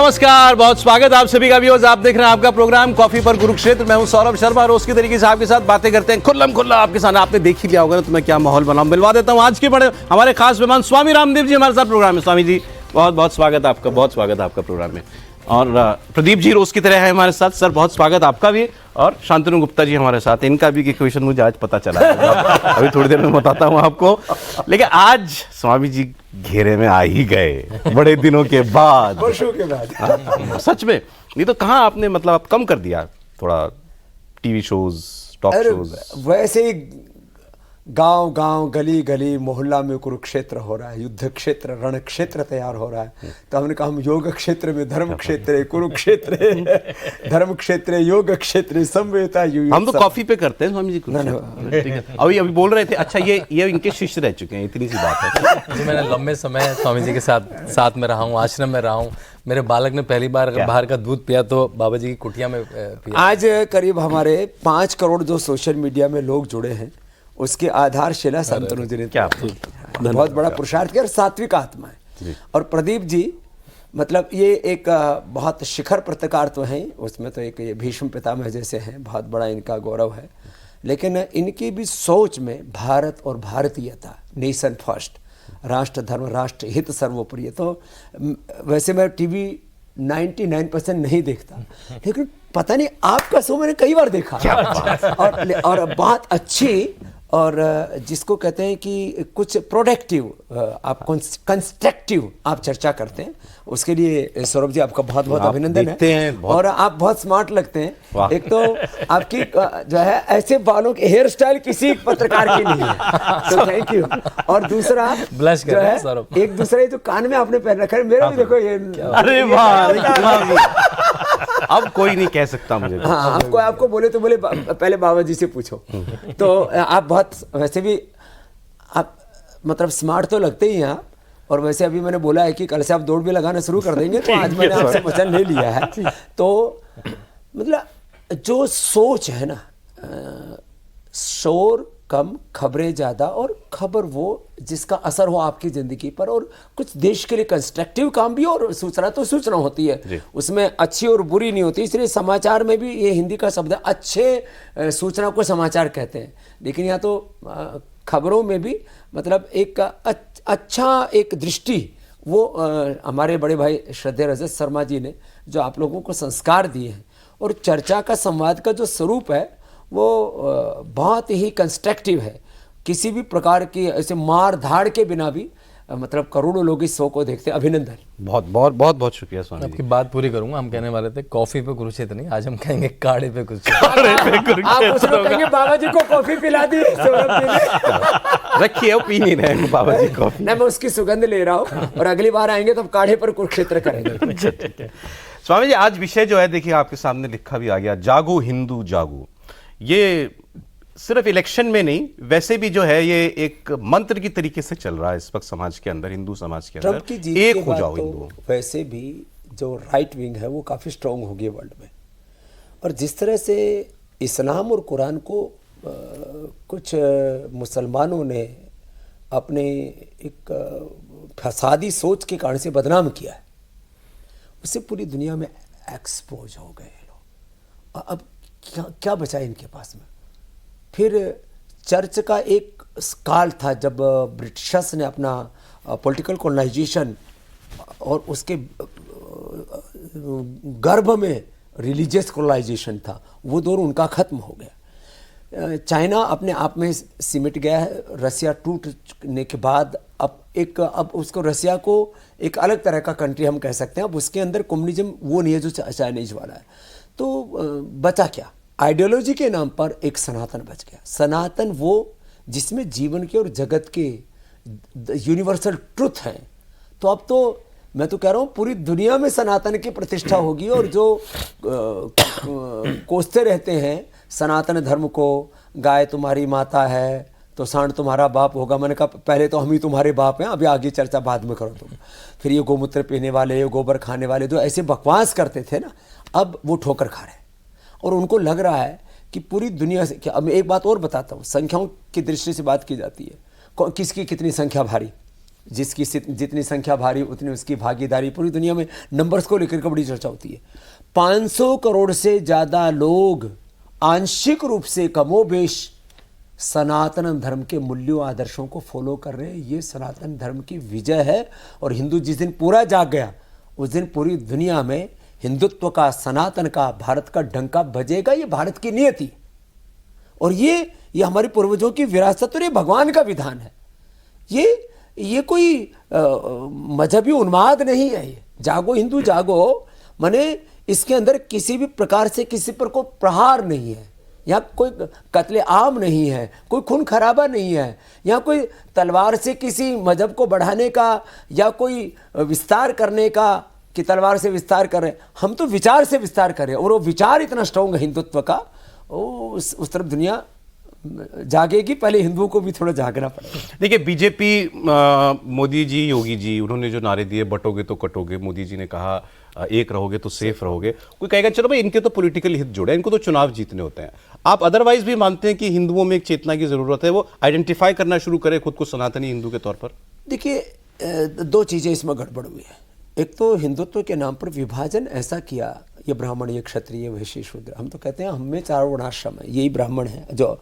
नमस्कार, बहुत स्वागत आप सभी का व्यूअर्स। आप देख रहे हैं आपका प्रोग्राम कॉफी पर कुरुक्षेत्र। मैं हूं सौरभ शर्मा। रोज की तरीके से आपके साथ बातें करते हैं खुल्लम खुल्ला आपके साथ। आपने देख ही लिया होगा ना, तो मैं क्या माहौल बनाऊं, मिलवा देता हूं आज के बड़े हमारे खास मेहमान स्वामी रामदेव जी हमारे साथ प्रोग्राम में। स्वामी जी बहुत बहुत स्वागत आपका, बहुत स्वागत आपका प्रोग्राम में। और प्रदीप जी रोज की तरह है हमारे साथ। सर बहुत स्वागत आपका भी। और शांतनु गुप्ता जी हमारे साथ। इनका भी क्वेश्चन मुझे आज पता चला है, अभी थोड़ी देर में बताता हूँ आपको। लेकिन आज स्वामी जी घेरे में आ ही गए बड़े दिनों के बाद, वर्षों के बाद। सच में। नहीं तो कहाँ आपने मतलब आप कम कर दिया थोड़ा टीवी शोज, टॉक शोज। वैसे ही गांव गांव गली गली मोहल्ला में कुरुक्षेत्र हो रहा है, युद्ध क्षेत्र रण क्षेत्र तैयार हो रहा है। तो हमने कहा हम योग क्षेत्र में धर्म क्षेत्र कुरुक्षेत्र धर्म क्षेत्र योग क्षेत्र संवेता। हम तो कॉफी पे करते हैं स्वामी जी को। अभी बोल रहे थे। अच्छा ये इनके शिष्य रह चुके हैं, इतनी सी बात है। तो मैंने लंबे समय स्वामी जी के साथ में रहा हूँ, आश्रम में रहा हूँ। मेरे बालक ने पहली बार अगर बाहर का दूध पिया तो बाबा जी की कुटिया में पिया। आज करीब हमारे 5 करोड़ जो सोशल मीडिया में लोग जुड़े हैं, उसकी आधारशिला शांतनु जी ने क्या बहुत बड़ा पुरुषार्थ किया और सात्विक आत्मा है। और प्रदीप जी मतलब ये एक बहुत शिखर पत्रकार तो हैं, उसमें तो एक ये भीष्म पितामह जैसे हैं, बहुत बड़ा इनका गौरव है। लेकिन इनकी भी सोच में भारत और भारतीयता, नेशन फर्स्ट, राष्ट्र धर्म राष्ट्र हित सर्वोपरि। तो वैसे मैं टीवी 99% नहीं देखता, लेकिन पता नहीं आपका शो मैंने कई बार देखा। और बहुत अच्छी और जिसको कहते हैं कि कुछ प्रोडक्टिव, आप कंस्ट्रक्टिव आप चर्चा करते हैं, उसके लिए सौरभ जी आपका बहुत बहुत अभिनंदन है। और आप बहुत स्मार्ट लगते हैं। एक तो आपकी जो है ऐसे बालों के हेयर स्टाइल किसी पत्रकार की नहीं है, तो थैंक यू। और दूसरा ब्लश जो है एक दूसरे जो कान में आपने पहन रखा है, मेरा भी देखो ये। अरे वाह, अब कोई नहीं कह सकता मुझे। हाँ, आपको बोले तो बोले पहले बाबा जी से पूछो। तो आप बहुत वैसे भी आप मतलब स्मार्ट तो लगते ही हैं आप। और वैसे अभी मैंने बोला है कि कल से आप दौड़ भी लगाना शुरू कर देंगे, तो आज मैंने आपसे वचन ले लिया है। तो मतलब जो सोच है ना, शोर कम खबरें ज़्यादा, और खबर वो जिसका असर हो आपकी ज़िंदगी पर, और कुछ देश के लिए कंस्ट्रक्टिव काम भी। और सूचना तो सूचना होती है, उसमें अच्छी और बुरी नहीं होती। इसलिए समाचार में भी ये हिंदी का शब्द है, अच्छे सूचना को समाचार कहते हैं। लेकिन यहाँ तो खबरों में भी मतलब एक अच्छा एक दृष्टि, वो हमारे बड़े भाई श्रद्धेय रजत शर्मा जी ने जो आप लोगों को संस्कार दिए हैं। और चर्चा का, संवाद का जो स्वरूप है वो बहुत ही कंस्ट्रक्टिव है। किसी भी प्रकार की ऐसे मार धाड़ के बिना भी मतलब करोड़ों लोग इस शो को देखते हैं। अभिनंदन। बहुत बहुत बहुत बहुत शुक्रिया स्वामी जी। आपकी बात पूरी करूंगा। हम कहने वाले थे कॉफी पे कुरुक्षेत्र नहीं, आज हम कहेंगे काढ़े पे कुरुक्षेत्र। आप कुछ लोग कहेंगे बाबा जी को कॉफी पिला दी सौरभ जी ने। रखिए, वो पी नहीं रहे बाबा जी कॉफी। मैं उसकी सुगंध ले रहा हूँ, और अगली बार आएंगे तो काढ़े पर कुरुक्षेत्र करेंगे। स्वामी जी आज विषय जो है देखिए आपके सामने लिखा भी आ गया, जागो हिंदू जागो। ये सिर्फ इलेक्शन में नहीं, वैसे भी जो है ये एक मंत्र की तरीके से चल रहा है इस वक्त समाज के अंदर, हिंदू समाज के अंदर। एक हो जाओ हिंदू। वैसे भी जो राइट विंग है वो काफ़ी स्ट्रांग हो गई वर्ल्ड में। और जिस तरह से इस्लाम और कुरान को कुछ मुसलमानों ने अपने एक फसादी सोच के कारण से बदनाम किया है, उससे पूरी दुनिया में एक्सपोज हो गए लोग। अब क्या बचा इनके पास में। फिर चर्च का एक काल था जब ब्रिटिशर्स ने अपना पॉलिटिकल कॉलोनाइजेशन और उसके गर्भ में रिलीजियस कॉलोनाइजेशन था, वो दौर उनका ख़त्म हो गया। चाइना अपने आप में सिमट गया है। रसिया टूटने के बाद अब उसको, रसिया को एक अलग तरह का कंट्री हम कह सकते हैं। अब उसके अंदर कम्युनिज्म वो नहीं है जो चाइनीज वाला है। तो बचा क्या, आइडियोलॉजी के नाम पर एक सनातन बच गया। सनातन वो जिसमें जीवन के और जगत के यूनिवर्सल ट्रुथ हैं। तो अब तो मैं तो कह रहा हूँ पूरी दुनिया में सनातन की प्रतिष्ठा होगी। और जो कोसते रहते हैं सनातन धर्म को, गाय तुम्हारी माता है तो सांड तुम्हारा बाप होगा। मैंने कहा पहले तो हम ही तुम्हारे बाप हैं, अभी आगे चर्चा बाद में करो तुम। फिर ये गोमूत्र पीने वाले, गोबर खाने वाले जो ऐसे बकवास करते थे ना, अब वो ठोकर खा रहे हैं। और उनको लग रहा है कि पूरी दुनिया से क्या। अब एक बात और बताता हूँ, संख्याओं की दृष्टि से बात की जाती है, किसकी कितनी संख्या भारी। जिसकी जितनी संख्या भारी उतनी उसकी भागीदारी। पूरी दुनिया में नंबर्स को लेकर के बड़ी चर्चा होती है। 500 करोड़ से ज़्यादा लोग आंशिक रूप से कमोबेश सनातन धर्म के मूल्यों आदर्शों को फॉलो कर रहे हैं। ये सनातन धर्म की विजय है। और हिंदू जिस दिन पूरा जाग गया उस दिन पूरी दुनिया में हिंदुत्व का, सनातन का, भारत का डंका बजेगा। ये भारत की नियति और ये हमारे पूर्वजों की विरासत और ये भगवान का विधान है। ये कोई मजहबी उन्माद नहीं है। ये जागो हिंदू जागो, माने इसके अंदर किसी भी प्रकार से किसी पर कोई प्रहार नहीं है, यहाँ कोई कत्ले आम नहीं है, कोई खून खराबा नहीं है, यहाँ कोई तलवार से किसी मजहब को बढ़ाने का या कोई विस्तार करने का कि तलवार से विस्तार कर रहे हैं। हम तो विचार से विस्तार कर रहे हैं और वो विचार इतना स्ट्रॉन्ग है हिंदुत्व का, उस तरफ दुनिया जागेगी। पहले हिंदुओं को भी थोड़ा जागना पड़ेगा। देखिए बीजेपी, मोदी जी, योगी जी, उन्होंने जो नारे दिए, बटोगे तो कटोगे, मोदी जी ने कहा एक रहोगे तो सेफ रहोगे। कोई कहेगा चलो भाई इनके तो पॉलिटिकल हित जुड़े, इनको तो चुनाव जीतने होते हैं। आप अदरवाइज भी मानते हैं कि हिंदुओं में एक चेतना की जरूरत है, वो आइडेंटिफाई करना शुरू करे खुद को सनातनी हिंदू के तौर पर? देखिए दो चीजें इसमें गड़बड़ हुई है। एक तो हिंदुत्व के नाम पर विभाजन ऐसा किया, ये ब्राह्मण, ये क्षत्रिय, वैश्य, शूद्र। हम तो कहते हैं हमें 4 वर्णाश्रम है, यही ब्राह्मण है। जो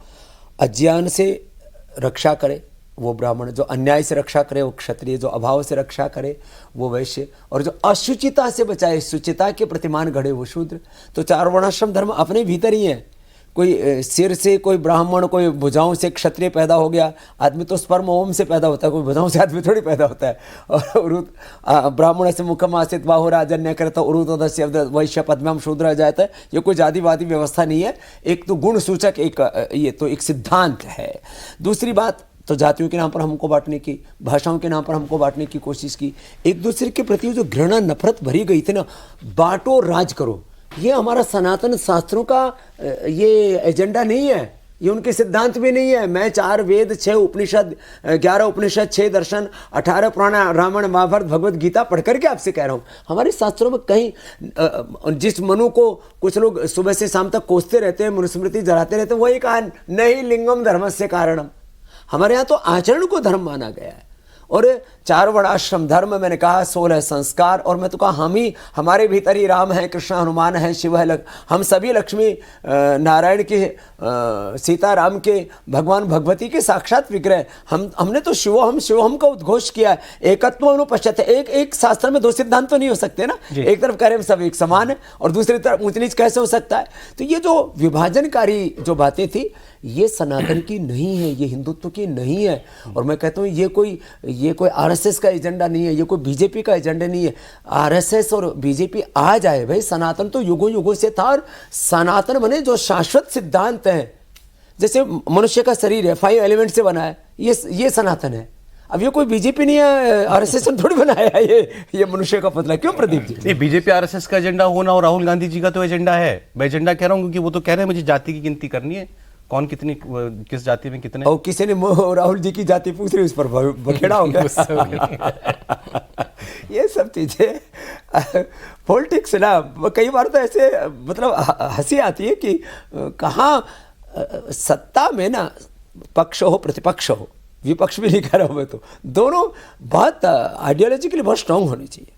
अज्ञान से रक्षा करे वो ब्राह्मण, जो अन्याय से रक्षा करे वो क्षत्रिय, जो अभाव से रक्षा करे वो वैश्य, और जो अशुचिता से बचाए, शुचिता के प्रतिमान गढ़े वो शूद्र। तो 4 वर्णाश्रम धर्म अपने भीतर ही है। कोई सिर से कोई ब्राह्मण, कोई भुजाओं से क्षत्रिय पैदा हो गया। आदमी तो स्पर्म ओम से पैदा होता है, कोई भुजाओं से आदमी थोड़ी पैदा होता है। और ब्राह्मण से मुखम आसित बाहु राजन्य करता उरुतोदस्य वैश्य पद्मम शूद्र आ जाता है। ये कोई जातिवादी व्यवस्था नहीं है। एक तो गुण सूचक ये तो एक सिद्धांत है। दूसरी बात तो जातियों के नाम पर हमको बांटने की, भाषाओं के नाम पर हमको बांटने की कोशिश की। एक दूसरे के प्रति जो घृणा नफरत भरी गई थी ना, बांटो राज करो, ये हमारा सनातन शास्त्रों का ये एजेंडा नहीं है, ये उनके सिद्धांत भी नहीं है। मैं 4 वेद, 6 उपनिषद, 11 उपनिषद, 6 दर्शन, 18 पुराण, रामायण, महाभारत, भगवत गीता पढ़ करके आपसे कह रहा हूँ। हमारे शास्त्रों में कहीं जिस मनु को कुछ लोग सुबह से शाम तक कोसते रहते हैं, मनुस्मृति जलाते रहते हैं, वही कहा नहीं लिंगम धर्मस्य कारणम। हमारे यहाँ तो आचरण को धर्म माना गया है। और 4 वर्णाश्रम धर्म, मैंने कहा 16 संस्कार, और मैं तो कहा हम ही, हमारे भीतर ही राम है, कृष्ण हनुमान है, शिव है, हम सभी लक्ष्मी नारायण के, सीता राम के, भगवान भगवती के साक्षात विग्रह। हमने तो शिवोहम का उद्घोष किया है। एकत्व अनुपश्यते, एक शास्त्र में 2 सिद्धांत तो नहीं हो सकते ना। एक तरफ कह रहे हैं सब एक समान है और दूसरी तरफ ऊंच नीच कैसे हो सकता है। तो ये जो विभाजनकारी जो बातें थी ये सनातन की नहीं है, ये हिंदुत्व की नहीं है। और मैं कहता हूँ ये कोई आरएसएस का एजेंडा नहीं है, ये कोई बीजेपी का एजेंडा नहीं है। आरएसएस और बीजेपी आ जाए भाई, सनातन तो युगों युगों से था। और सनातन बने जो शाश्वत सिद्धांत है, जैसे मनुष्य का शरीर है 5 एलिमेंट से बना है, ये सनातन है। अब ये कोई बीजेपी नहीं है, आरएसएस ने थोड़ी बनाया है ये मनुष्य का पुतला। क्यों प्रदीप जी? नहीं, बीजेपी आरएसएस का एजेंडा होना और राहुल गांधी जी का तो एजेंडा है। मैं एजेंडा कह रहा हूँ क्योंकि वो तो कह रहे हैं मुझे जाति की गिनती करनी है, कौन कितनी किस जाति में कितने। और किसी ने राहुल जी की जाति पूछ रही, उस पर बखेड़ा हो गया। ये सब चीजें पॉलिटिक्स ना, कई बार तो ऐसे मतलब हंसी आती है कि कहाँ सत्ता में ना पक्ष हो प्रतिपक्ष हो, विपक्ष भी नहीं कह रहा हूं मैं, तो दोनों बहुत आइडियोलॉजिकली बहुत स्ट्रांग होनी चाहिए।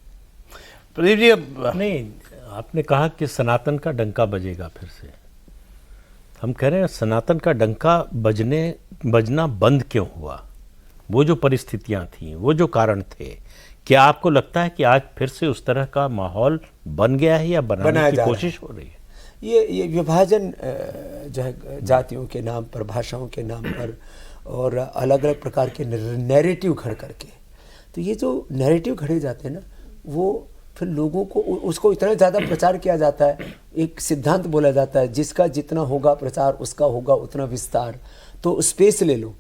प्रदीप जी, अब नहीं, आपने कहा कि सनातन का डंका बजेगा फिर से। हम कह रहे हैं सनातन का डंका बजना बंद क्यों हुआ? वो जो परिस्थितियां थीं, वो जो कारण थे, क्या आपको लगता है कि आज फिर से उस तरह का माहौल बन गया है या बनाने की कोशिश हो रही है? ये विभाजन जो है जातियों के नाम पर, भाषाओं के नाम पर और अलग अलग प्रकार के नैरेटिव खड़ करके, तो ये जो नैरेटिव खड़े जाते हैं ना, वो फिर लोगों को उसको इतना ज़्यादा प्रचार किया जाता है। एक सिद्धांत बोला जाता है, जिसका जितना होगा प्रचार उसका होगा उतना विस्तार। तो स्पेस ले लो,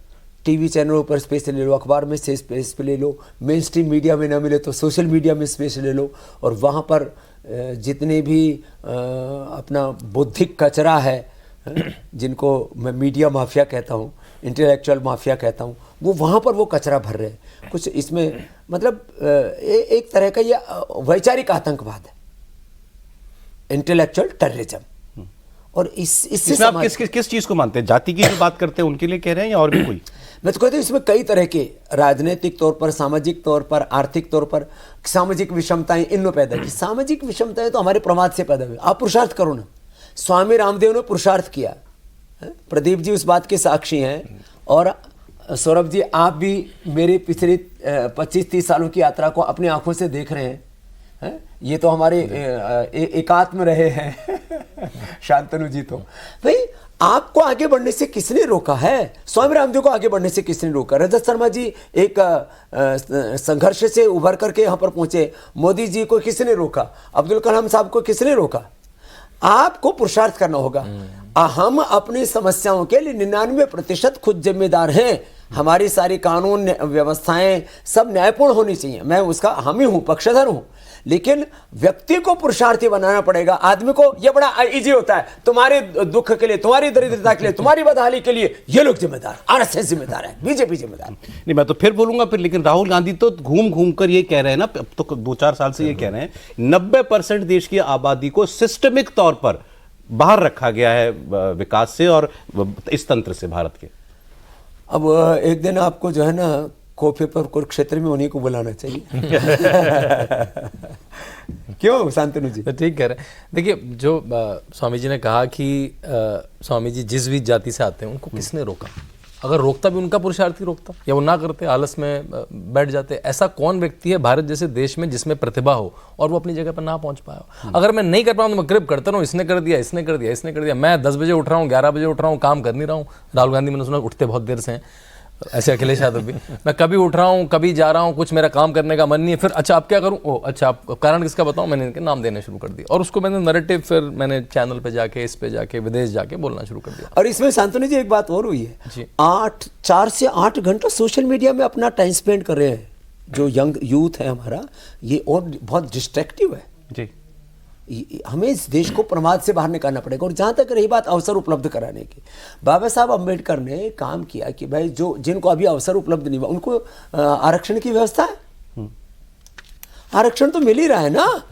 टीवी चैनलों पर स्पेस ले लो, अखबार में से स्पेस ले लो, मेन स्ट्रीम मीडिया में ना मिले तो सोशल मीडिया में स्पेस ले लो, और वहाँ पर जितने भी अपना बौद्धिक कचरा है, जिनको मैं मीडिया माफिया कहता हूँ, इंटेलेक्चुअल माफिया कहता हूँ, वो वहाँ पर वो कचरा भर रहे हैं। कुछ इसमें मतलब एक तरह का ये वैचारिक आतंकवाद है, इंटेलेक्चुअल टेररिज्म। और इससे आप किस चीज को मानते हैं? जाति की जो बात करते हैं उनके लिए कह रहे हैं या और भी कोई? मैं तो कहता हूँ इसमें कई तरह के राजनीतिक तौर पर, सामाजिक तौर पर, आर्थिक तौर पर सामाजिक विषमताएं इनमें पैदा की। सामाजिक विषमताएं तो हमारे प्रमाद से पैदा हुई। आप पुरुषार्थ करो ना, स्वामी रामदेव ने पुरुषार्थ किया, प्रदीप जी उस बात के साक्षी हैं, और सौरभ जी आप भी मेरे पिछले 25-30 सालों की यात्रा को अपनी आंखों से देख रहे हैं। ये तो हमारे एकात्म रहे हैं शांतनु जी। तो भाई आपको आगे बढ़ने से किसने रोका है? स्वामी रामदेव को आगे बढ़ने से किसने रोका? रजत शर्मा जी एक संघर्ष से उभर करके यहाँ पर पहुंचे। मोदी जी को किसने रोका? अब्दुल कलाम साहब को किसने रोका? आपको पुरुषार्थ करना होगा। हम अपनी समस्याओं के लिए 99% खुद जिम्मेदार हैं। हमारी सारी कानून व्यवस्थाएं सब न्यायपूर्ण होनी चाहिए, मैं उसका हामी हूं, पक्षधर हूं, लेकिन व्यक्ति को पुरुषार्थी बनाना पड़ेगा। आदमी को यह बड़ा इजी होता है, तुम्हारे दुख के लिए, तुम्हारी दरिद्रता के लिए, तुम्हारी बदहाली के लिए ये लोग जिम्मेदार, आरएसएस जिम्मेदार है, बीजेपी जिम्मेदार। नहीं, मैं तो फिर बोलूंगा फिर, लेकिन राहुल गांधी तो घूम घूम कर ये कह रहे हैं ना, अब तो 2-4 साल से ये कह रहे हैं 90% देश की आबादी को सिस्टमिक तौर पर बाहर रखा गया है विकास से और इस तंत्र से भारत के। अब एक दिन आपको जो है ना कॉफी पर कुरुक्षेत्र में उन्हीं को बुलाना चाहिए। क्यों शांतनु जी? तो ठीक कह रहे हैं। देखिए, जो स्वामी जी ने कहा कि स्वामी जी जिस भी जाति से आते हैं उनको किसने रोका? अगर रोकता भी उनका पुरुषार्थी रोकता, या वो ना करते, आलस में बैठ जाते। ऐसा कौन व्यक्ति है भारत जैसे देश में जिसमें प्रतिभा हो और वो अपनी जगह पर ना पहुंच पाया हो? अगर मैं नहीं कर पाऊँ तो मैं ग्रिप करता रहूँ, इसने कर दिया, इसने कर दिया, इसने कर दिया। मैं 10 बजे उठ रहा हूँ, 11 बजे उठ रहा हूँ, काम कर नहीं रहा हूँ। राहुल गांधी मैंने सुना उठते बहुत देर से हैं, ऐसे अखिलेश यादव भी। मैं कभी उठ रहा हूँ, कभी जा रहा हूँ, कुछ मेरा काम करने का मन नहीं है। फिर अच्छा आप क्या करूँ? ओ अच्छा, आप कारण किसका बताऊँ? मैंने इनके नाम देने शुरू कर दिया, और उसको मैंने नैरेटिव फिर मैंने चैनल पे जाके, इस पे जाके, विदेश जाके बोलना शुरू कर दिया। और इसमें शांतनु जी एक बात और हुई है, 4 से 8 घंटा सोशल मीडिया में अपना टाइम स्पेंड कर रहे हैं जो यंग यूथ है हमारा, ये और बहुत डिस्ट्रैक्टिव है जी। हमें इस देश को प्रमाद से बाहर निकालना पड़ेगा। और जहाँ तक रही बात अवसर उपलब्ध कराने की, बाबा साहब अम्बेडकर ने काम किया कि भाई जो जिनको अभी अवसर उपलब्ध नहीं हुआ उनको आरक्षण की व्यवस्था है। आरक्षण तो मिल ही रहा है ना,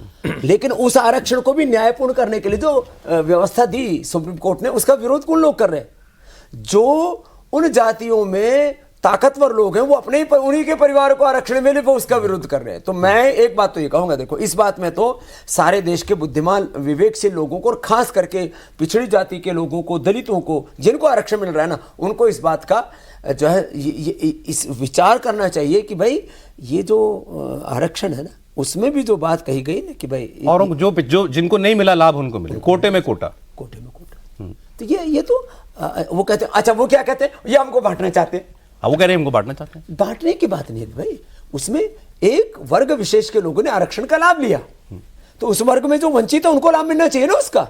लेकिन उस आरक्षण को भी न्यायपूर्ण करने के लिए जो व्यवस्था दी सुप्रीम कोर्ट ने, उसका विरोध कौन लोग कर रहे हैं? जो उन जातियों में ताकतवर लोग हैं वो अपने ही उन्हीं के परिवार को आरक्षण मिले वो उसका विरोध कर रहे हैं। तो मैं एक बात तो ये कहूंगा, देखो इस बात में तो सारे देश के बुद्धिमान विवेकशील लोगों को और खास करके पिछड़ी जाति के लोगों को, दलितों को, जिनको आरक्षण मिल रहा है ना, उनको इस बात का जो है इस विचार करना चाहिए कि भाई ये जो आरक्षण है ना उसमें भी जो बात कही गई ना कि भाई और जो जिनको नहीं मिला लाभ उनको मिले, कोटे में कोटा। तो ये तो वो कहते हैं, अच्छा वो क्या कहते हैं, ये हमको बांटना चाहते हैं। वो कह रहे हैं हमको बांटना चाहते हैं। बांटने की बात नहीं है भाई, उसमें एक वर्ग विशेष के लोगों ने आरक्षण का लाभ लिया, तो उस वर्ग में जो वंचित है उनको लाभ मिलना चाहिए ना उसका।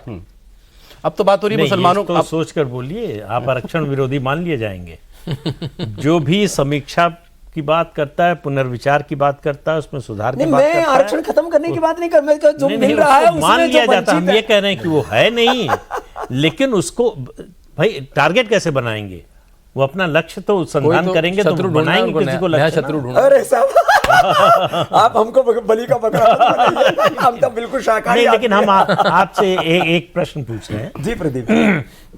अब तो बात हो रही है मुसलमानों तो सोच कर बोलिए, आप आरक्षण विरोधी मान लिए जाएंगे। जो भी समीक्षा की बात करता है, पुनर्विचार की बात करता है, उसमें सुधार की बात करता है। मैं आरक्षण खत्म करने की बात नहीं कर, मैं जो मिल रहा है उसमें मान लिया जो जाता है। हम वंचित ये कह रहे हैं कि वो है नहीं, लेकिन उसको भाई टारगेट कैसे बनाएंगे? वो अपना लक्ष्य तो संधान करेंगे, तो बनाएंगे किसी को लक्ष्य शत्रु ढूंढना। अरे साहब आप हमको बलि का बकरा मत बनाइए, हम तो बिल्कुल शाकाहारी। नहीं, लेकिन हम आपसे एक प्रश्न पूछ रहे हैं जी प्रदीप,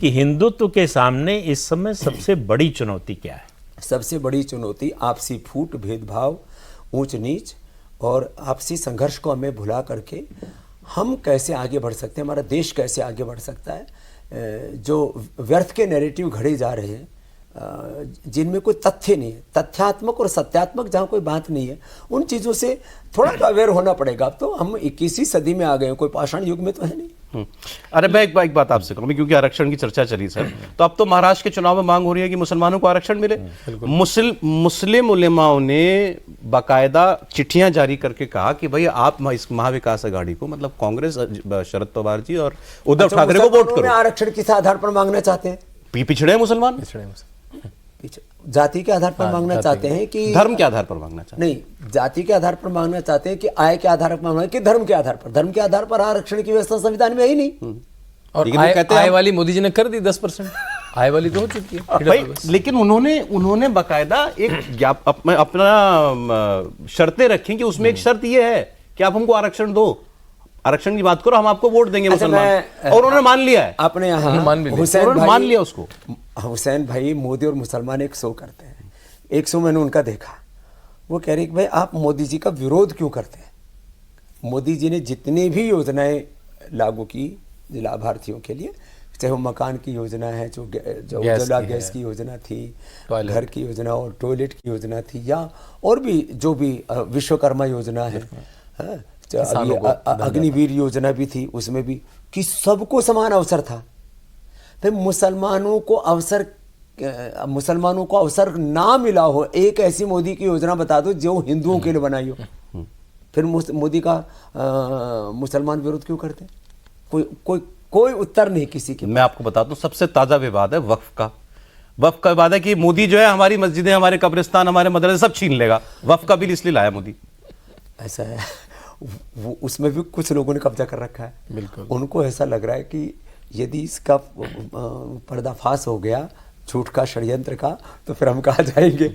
कि हिंदुत्व के सामने इस समय सबसे बड़ी चुनौती क्या है? सबसे बड़ी चुनौती आपसी फूट, भेदभाव, ऊंच नीच और आपसी संघर्ष को हमें भुला करके हम कैसे आगे बढ़ सकते हैं, हमारा देश कैसे आगे बढ़ सकता है। जो व्यर्थ के नैरेटिव घड़े जा रहे हैं जिनमें कोई तथ्य नहीं है, तथ्यात्मक और सत्यात्मक जहाँ कोई बात नहीं है, उन चीज़ों से थोड़ा तो अवेयर होना पड़ेगा। अब तो हम 21वीं सदी में आ गए हैं, कोई पाषाण युग में तो है नहीं। अरे मैं एक बात आपसे करूँ, क्योंकि आरक्षण की चर्चा चली सर, तो अब तो महाराष्ट्र के चुनाव में मांग हो रही है कि मुसलमानों को आरक्षण मिले। मुस्लिम उलेमाओं ने बाकायदा चिट्ठियां जारी करके कहा कि भाई आप इस महाविकास आघाड़ी को, मतलब कांग्रेस, शरद पवार जी और उद्धव ठाकरे को वोट करो। आरक्षण किस आधार पर मांगना चाहते हैं? पिछड़े मुसलमान, जाति के आधार पर मांगना चाहते हैं कि धर्म के आधार पर मांगना चाहते हैं? नहीं, जाति के आधार पर मांगना चाहते हैं कि आय के आधार पर मांगना है कि धर्म के आधार पर? धर्म के आधार पर आरक्षण की व्यवस्था संविधान में है ही नहीं। और आय वाली मोदी जी ने कर दी 10%, आय वाली तो हो चुकी है भाई, लेकिन उन्होंने बाकायदा एक अपना शर्तें रखी कि उसमें एक शर्त ये है कि आप हमको आरक्षण दो, आरक्षण की बात करो, हम आपको वोट देंगे मुसलमान। और उन्होंने मान लिया है, अपने यहाँ मान लिया उसको। हुसैन भाई मोदी और मुसलमान एक शो करते हैं, एक शो मैंने उनका देखा, वो कह रहे कि भाई आप मोदी जी का विरोध क्यों करते हैं? मोदी जी ने जितनी भी योजनाएं लागू की लाभार्थियों के लिए, चाहे वो मकान की योजना है, जो उज्ज्वला गैस की योजना थी, घर की योजना और टॉयलेट की योजना थी, या और भी जो भी विश्वकर्मा योजना है, अभी अग्निवीर योजना भी थी, उसमें भी कि सबको समान अवसर था। फिर मुसलमानों को अवसर ना मिला हो, एक ऐसी मोदी की योजना बता दो जो हिंदुओं के लिए बनाई हो। फिर मोदी का मुसलमान विरोध क्यों करते हैं? कोई उत्तर नहीं किसी के। मैं आपको बताता हूँ, सबसे ताजा विवाद है वक्फ का। वक्फ का विवाद है कि मोदी जो है हमारी मस्जिदें, हमारे कब्रिस्तान, हमारे मदरसे सब छीन लेगा। वक्फ का बिल इसलिए लाया मोदी। ऐसा है, वो उसमें भी कुछ लोगों ने कब्जा कर रखा है। बिल्कुल। उनको ऐसा लग रहा है कि यदि इसका पर्दाफाश हो गया झूठ का, षड्यंत्र का, तो फिर हम कहाँ जाएंगे।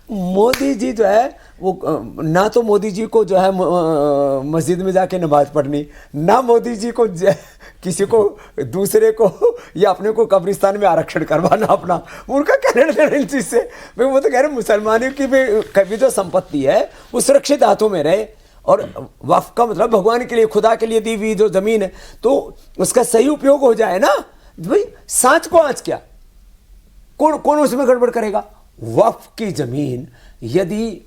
मोदी जी जो है वो ना तो मोदी जी को जो है मस्जिद में जाके नमाज पढ़नी, ना मोदी जी को किसी को दूसरे को या अपने को कब्रिस्तान में आरक्षण करवाना अपना। उनका कहने इन चीज से वो तो कह रहे मुसलमानों की भी जो संपत्ति है वो सुरक्षित हाथों में रहे। और वक्फ का मतलब भगवान के लिए, खुदा के लिए दी हुई जो जमीन है, तो उसका सही उपयोग हो जाए ना भाई। सांच को आंच क्या, कौन उसमें गड़बड़ करेगा? वक्फ की जमीन यदि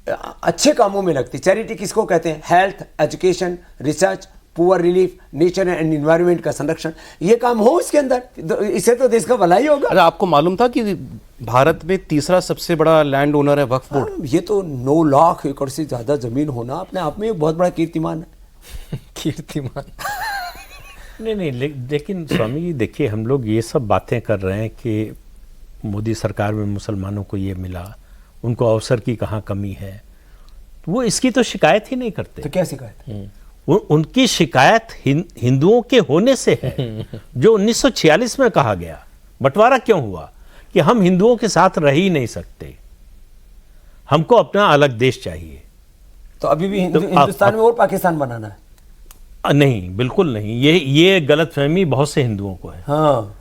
अच्छे कामों में लगती, चैरिटी किसको कहते हैं? Health, education, research, poor relief, nature and environment का संरक्षण, ये काम हो इसके अंदर, इससे तो देश का भला ही होगा। अरे आपको मालूम था कि भारत में तीसरा सबसे बड़ा लैंड ओनर है वक्फ बोर्ड? ये तो 9 लाख एकड़ से ज्यादा जमीन होना अपने आप में एक बहुत बड़ा कीर्तिमान है। कीर्तिमान। नहीं, लेकिन स्वामी जी देखिए, हम लोग ये सब बातें कर रहे हैं कि मोदी सरकार में मुसलमानों को ये मिला, उनको अवसर की कहाँ कमी है, वो इसकी तो शिकायत ही नहीं करते। तो क्या शिकायत? उनकी शिकायत हिंदुओं के होने से है, जो 1946 में कहा गया। बंटवारा क्यों हुआ? कि हम हिंदुओं के साथ रह ही नहीं सकते, हमको अपना अलग देश चाहिए। तो अभी भी हिंदुस्तान में और पाकिस्तान बनाना है? नहीं, बिल्कुल नहीं। ये गलतफहमी बहुत से हिंदुओं को है। हाँ,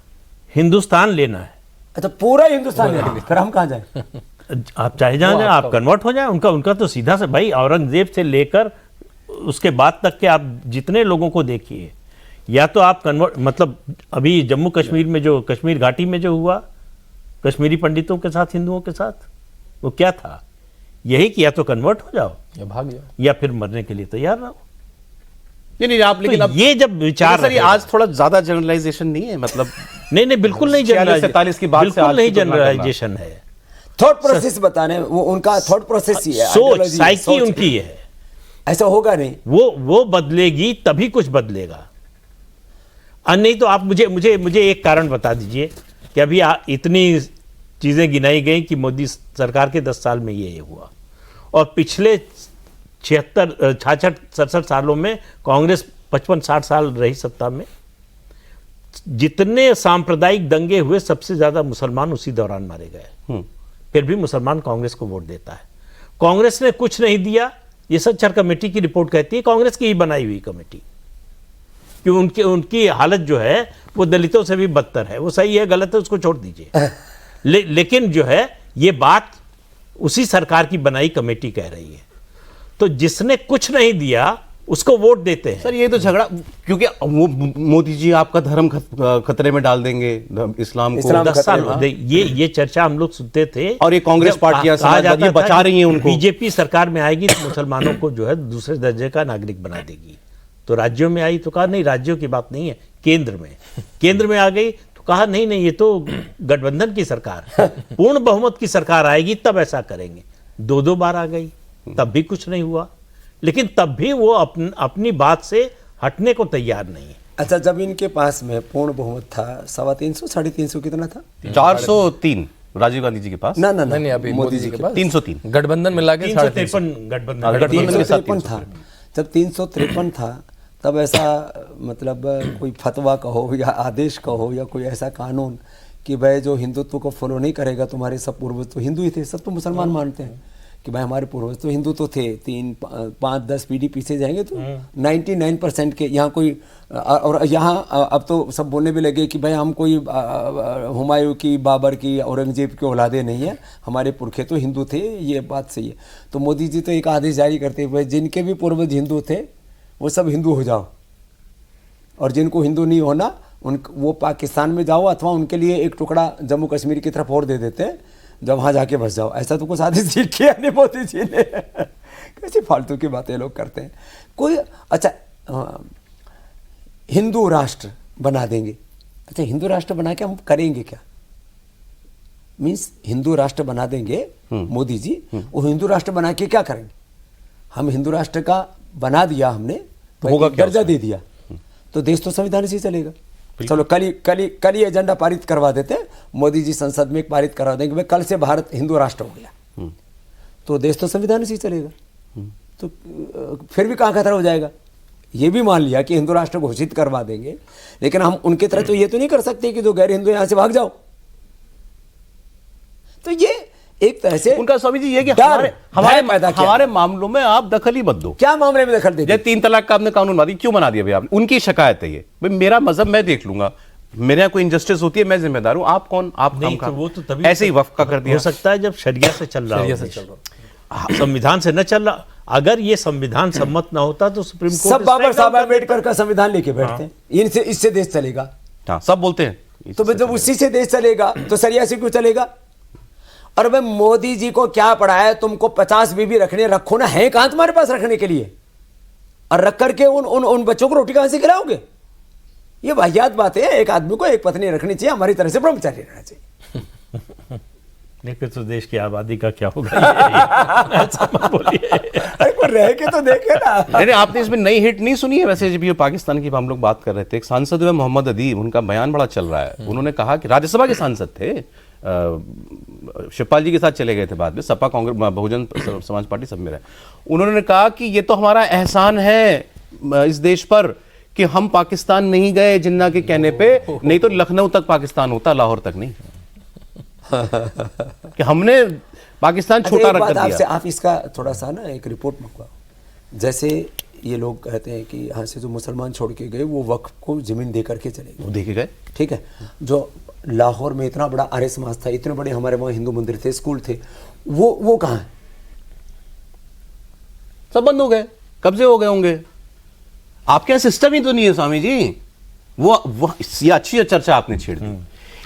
हिंदुस्तान लेना है। अच्छा, पूरा हिंदुस्तान लेना है, फिर हम कहाँ जाए? आप चाहे जहां जाए, आप कन्वर्ट हो जाए। उनका तो सीधा से भाई, औरंगजेब से लेकर उसके बाद तक के आप जितने लोगों को देखिए, या तो आप कन्वर्ट, मतलब अभी जम्मू कश्मीर में जो कश्मीर घाटी में जो हुआ कश्मीरी पंडितों के साथ, हिंदुओं के साथ, वो क्या था? यही कि या तो कन्वर्ट हो जाओ या भाग जाओ, या फिर मरने के लिए तैयार रहो। नहीं, आप लेकिन तो अब ये जब विचार सर, ये आज थोड़ा ज्यादा जनरलाइजेशन नहीं है? मतलब नहीं, बिल्कुल नहीं, 46-47 की बात से बिल्कुल आज नहीं की तुलना करना। जनरलाइजेशन है। थॉट प्रोसेस बताने, वो उनका थॉट प्रोसेस ही है, सोच, ideology है, साइकी सोच उनकी है। ऐसा होगा नहीं। वो बदलेगी तभी कुछ बदलेगा। नहीं तो आप मुझे एक कारण बता दीजिए कि अभी इतनी चीजें गिनाई गई कि मोदी सरकार के 10 साल में ये हुआ, और पिछले 66-67 सालों में कांग्रेस 55-60 साल रही सत्ता में। जितने सांप्रदायिक दंगे हुए, सबसे ज्यादा मुसलमान उसी दौरान मारे गए। फिर भी मुसलमान कांग्रेस को वोट देता है। कांग्रेस ने कुछ नहीं दिया, ये सच्चर कमेटी की रिपोर्ट कहती है, कांग्रेस की ही बनाई हुई कमेटी, कि उनकी हालत जो है वो दलितों से भी बदतर है। वो सही है, गलत है, उसको छोड़ दीजिए। लेकिन जो है ये बात उसी सरकार की बनाई कमेटी कह रही है। तो जिसने कुछ नहीं दिया उसको वोट देते हैं। सर, ये तो झगड़ा, क्योंकि वो मोदी जी आपका धर्म खतरे में डाल देंगे, इस्लाम को। 10 साल ये चर्चा हम लोग सुनते थे, और ये कांग्रेस पार्टियां समाजवादी बचा रही हैं उनको। बीजेपी सरकार में आएगी तो मुसलमानों को जो है दूसरे दर्जे का नागरिक बना देगी। तो राज्यों में आई तो कहा नहीं, राज्यों की बात नहीं है, केंद्र में आ गई तो कहा नहीं, ये तो गठबंधन की सरकार, पूर्ण बहुमत की सरकार आएगी तब ऐसा करेंगे। 2 बार आ गई, तब भी कुछ नहीं हुआ। लेकिन तब भी वो अपनी बात से हटने को तैयार नहीं है। अच्छा, जब इनके पास में पूर्ण बहुमत था, 350, 350 कितना था? 403 राजीव गांधी जी के पास। ना, नहीं, अभी मोदी जी के पास 303 गठबंधन मिला के 353 गठबंधन 353 था। जब 353 था तब ऐसा मतलब कोई फतवा कहो या आदेश कहो या कोई ऐसा कानून कि भाई जो हिंदुत्व को फॉलो नहीं करेगा, तुम्हारे सब पूर्वज तो हिंदू ही थे, सब तो मुसलमान मानते हैं, कि भाई हमारे पूर्वज तो हिंदू तो थे, 3, 5, 10 पीढ़ी पीछे जाएंगे तो 99% के यहाँ कोई, और यहाँ अब तो सब बोलने भी लगे कि भाई हम कोई हुमायूं की, बाबर की, औरंगजेब के औलादे नहीं है, हमारे पुरखे तो हिंदू थे, ये बात सही है। तो मोदी जी तो एक आदेश जारी करते हुए जिनके भी पूर्वज हिंदू थे वो सब हिंदू हो जाओ, और जिनको हिंदू नहीं होना वो पाकिस्तान में जाओ, अथवा उनके लिए एक टुकड़ा जम्मू कश्मीर की तरफ और दे देते हैं, जब वहाँ जाके बस जाओ। ऐसा तो कुछ आदेश सीख किया नहीं मोदी जी ने। कैसी फालतू की बातें लोग करते हैं। कोई अच्छा हिंदू राष्ट्र बना देंगे, अच्छा हिंदू राष्ट्र बना के हम करेंगे क्या? मीन्स हिंदू राष्ट्र बना देंगे मोदी जी, वो हिंदू राष्ट्र बना के क्या करेंगे? हम हिंदू राष्ट्र का बना दिया हमने, होगा क्या दर्जा दे दिया, तो देश तो संविधान से ही चलेगा। चलो कल ही एजेंडा पारित करवा देते हैं, मोदी जी संसद में पारित करवा देंगे भाई कल से भारत हिंदू राष्ट्र हो गया, तो देश तो संविधान से ही चलेगा। तो फिर भी कहाँ खतरा हो जाएगा? ये भी मान लिया कि हिंदू राष्ट्र घोषित करवा देंगे, लेकिन हम उनकी तरह तो ये तो नहीं कर सकते कि जो गैर हिंदू यहां से भाग जाओ। तो ये एक तरह से उनका स्वामी जी ये कि डर, हमारे मामलों में आप दखल ही मत दो। क्या मामले में दखल दे? जैसे 3 तलाक का आपने कानून बना दिया, क्यों बना दिया भाई आपने? उनकी शिकायत है ये, भाई मेरा मजहब मैं देख लूंगा, मेरे यहाँ कोई इंजस्टिस होती है मैं जिम्मेदार हूं, आप कौन? आप नहीं, काम तो वो तो तभी ऐसे ही वक्फ का कर दिया। हो सकता है जब शरिया से चल रहा हो, संविधान से न चल रहा। अगर ये संविधान सम्मत ना होता तो सुप्रीम कोर्ट सब बाबर साहब अम्बेडकर का संविधान लेके बैठते हैं, इनसे इससे देश चलेगा। हाँ सब बोलते हैं। तो जब उसी से देश चलेगा तो सरिया से क्यों चलेगा? और भाई मोदी जी को क्या पड़ा है? तुमको 50 बीबी रखो ना, है कहां तुम्हारे पास रखने के लिए? और रख करके उन बच्चों को रोटी कहां से खिलाओगे? ये वाहियात बात है। एक आदमी को एक पत्नी रखनी चाहिए, हमारी तरह से ब्रह्मचारी रहना चाहिए। नहीं फिर तो देश की आबादी का क्या होगा? ऐसा मत बोलिए। अरे कोई रह के तो देखे ना। नहीं आपने इसमें नई हिट नहीं सुनी है? वैसे जब ये पाकिस्तान की हम लोग बात कर रहे थे, एक सांसद हुए मोहम्मद अदीब, उनका बयान बड़ा चल रहा है। उन्होंने कहा कि राज्यसभा के सांसद थे, शिवपाल जी के साथ चले गए थे बाद में, सपा कांग्रेस बहुजन समाज पार्टी सब में रहे। उन्होंने कहा कि ये तो हमारा एहसान है इस देश पर कि हम पाकिस्तान नहीं गए जिन्ना के कहने पे, नहीं तो लखनऊ तक पाकिस्तान होता, लाहौर तक नहीं। कि हमने पाकिस्तान छोटा रख कर दिया। आप इसका थोड़ा सा ना एक रिपोर्ट मंगवाओ। जैसे ये लोग कहते हैं कि यहाँ से जो मुसलमान छोड़ के गए वो वक्फ को जमीन दे करके चले गए, वो देखे गए। ठीक है। जो लाहौर में इतना बड़ा आर्य समाज था, इतने बड़े हमारे वहाँ हिंदू मंदिर थे, स्कूल थे, वो कहाँ है? सब बंद हो गए, कब्जे हो गए होंगे। आपके यहाँ सिस्टम ही तो नहीं है स्वामी जी। वो ये अच्छी चर्चा आपने छेड़ दी।